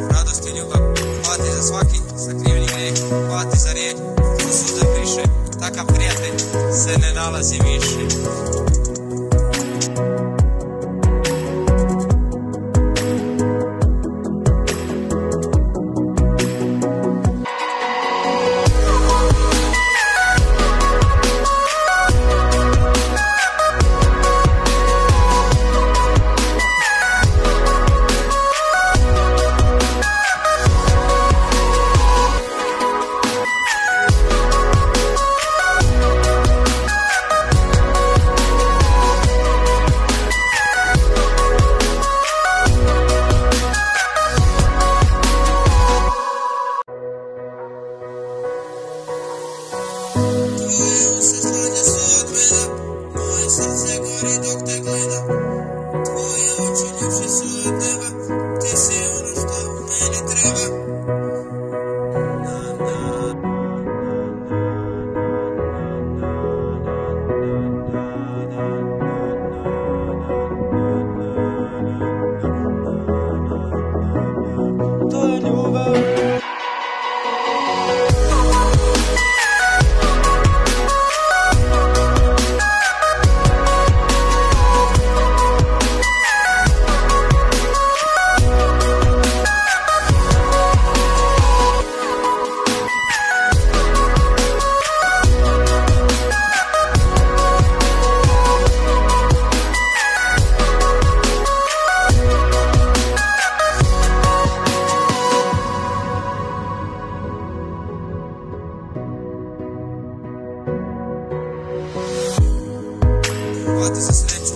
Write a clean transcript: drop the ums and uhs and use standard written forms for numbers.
Radost i ljubav, hvala ti za svaki sakriveni greh, hvala ti za riječ, što suze briše, takav prijatelj se ne nalazi više. Srce gori dok te gledam, tvoje oči ljepše su od neba, ti si ono što meni treba. To je ljubav. Hvala ti za sreću.